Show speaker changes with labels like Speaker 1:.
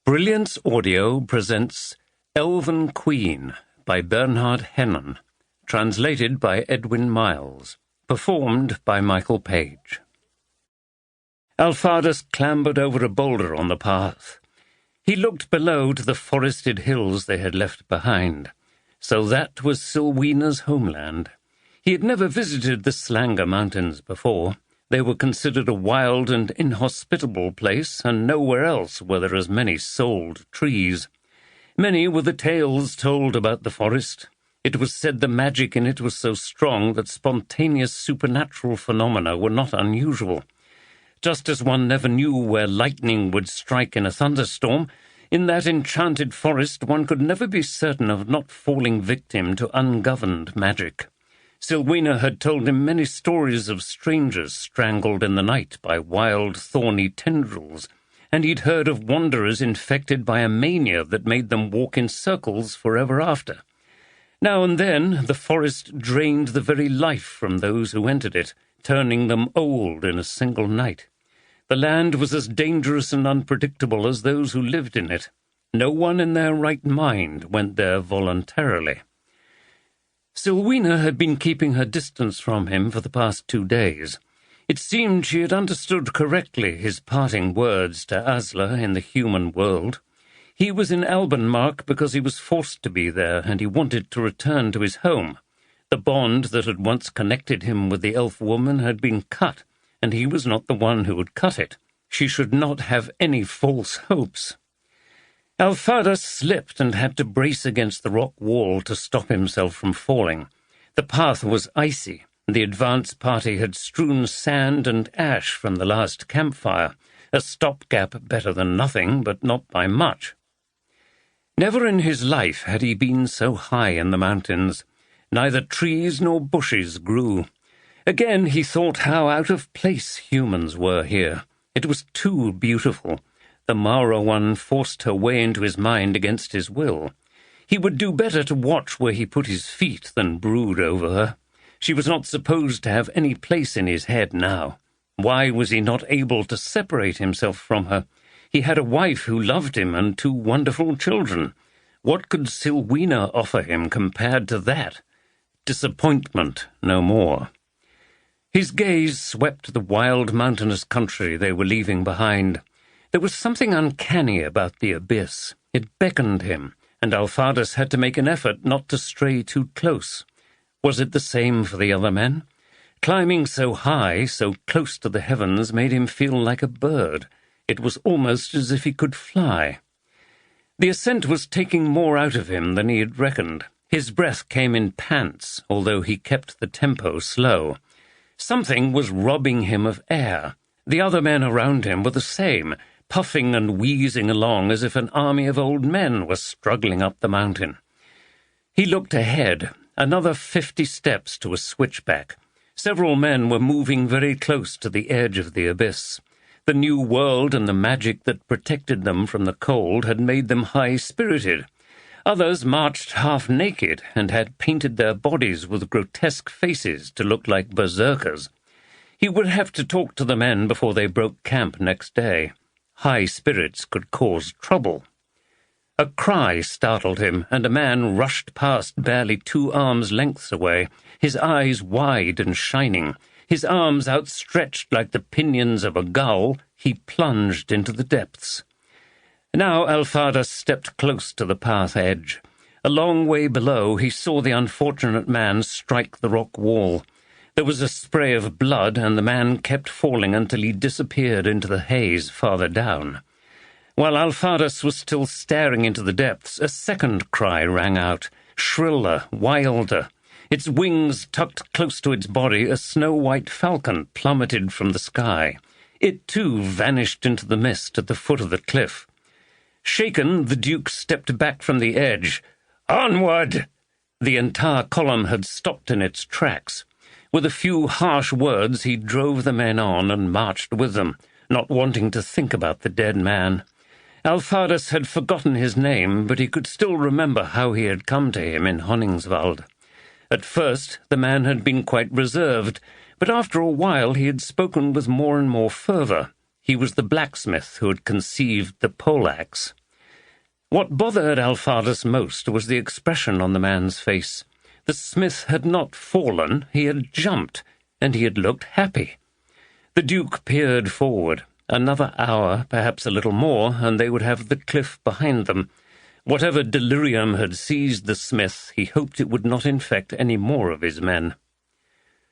Speaker 1: Brilliance Audio presents Elven Queen by Bernhard Hennen, translated by Edwin Miles, performed by Michael Page. Alphardus clambered over a boulder on the path. He looked below to the forested hills they had left behind. So that was Silwena's homeland. He had never visited the Slanger Mountains before. They were considered a wild and inhospitable place, and nowhere else were there as many souled trees. Many were the tales told about the forest. It was said the magic in it was so strong that spontaneous supernatural phenomena were not unusual. Just as one never knew where lightning would strike in a thunderstorm, in that enchanted forest one could never be certain of not falling victim to ungoverned magic. Silwena had told him many stories of strangers strangled in the night by wild, thorny tendrils, and he'd heard of wanderers infected by a mania that made them walk in circles forever after. Now and then the forest drained the very life from those who entered it, turning them old in a single night. The land was as dangerous and unpredictable as those who lived in it. No one in their right mind went there voluntarily. Silwena had been keeping her distance from him for the past 2 days. It seemed she had understood correctly his parting words to Asla in the human world. He was in Albenmark because he was forced to be there, and he wanted to return to his home. The bond that had once connected him with the elf woman had been cut, and he was not the one who had cut it. She should not have any false hopes. Alphardus slipped and had to brace against the rock wall to stop himself from falling. The path was icy. The advance party had strewn sand and ash from the last campfire, a stopgap better than nothing, but not by much. Never in his life had he been so high in the mountains. Neither trees nor bushes grew. Again he thought how out of place humans were here. It was too beautiful. The Mara one forced her way into his mind against his will. He would do better to watch where he put his feet than brood over her. She was not supposed to have any place in his head now. Why was he not able to separate himself from her? He had a wife who loved him and 2 wonderful children. What could Silwena offer him compared to that? Disappointment, no more. His gaze swept the wild mountainous country they were leaving behind. There was something uncanny about the abyss. It beckoned him, and Alphardus had to make an effort not to stray too close. Was it the same for the other men? Climbing so high, so close to the heavens, made him feel like a bird. It was almost as if he could fly. The ascent was taking more out of him than he had reckoned. His breath came in pants, although he kept the tempo slow. Something was robbing him of air. The other men around him were the same, puffing and wheezing along as if an army of old men was struggling up the mountain. He looked ahead, another 50 steps to a switchback. Several men were moving very close to the edge of the abyss. The new world and the magic that protected them from the cold had made them high-spirited. Others marched half-naked and had painted their bodies with grotesque faces to look like berserkers. He would have to talk to the men before they broke camp next day. High spirits could cause trouble. A cry startled him, and a man rushed past barely 2 arms' lengths away, his eyes wide and shining. His arms outstretched like the pinions of a gull, he plunged into the depths. Now Alphardus stepped close to the path edge. A long way below he saw the unfortunate man strike the rock wall. There was a spray of blood, and the man kept falling until he disappeared into the haze farther down. While Alphardus was still staring into the depths, a second cry rang out, shriller, wilder. Its wings tucked close to its body, a snow-white falcon plummeted from the sky. It, too, vanished into the mist at the foot of the cliff. Shaken, the Duke stepped back from the edge. "Onward!" The entire column had stopped in its tracks. With a few harsh words he drove the men on and marched with them, not wanting to think about the dead man. Alphardus had forgotten his name, but he could still remember how he had come to him in Honningsvald. At first the man had been quite reserved, but after a while he had spoken with more and more fervour. He was the blacksmith who had conceived the poleaxe. What bothered Alphardus most was the expression on the man's face. The smith had not fallen, he had jumped, and he had looked happy. The Duke peered forward. Another hour, perhaps a little more, and they would have the cliff behind them. Whatever delirium had seized the smith, he hoped it would not infect any more of his men.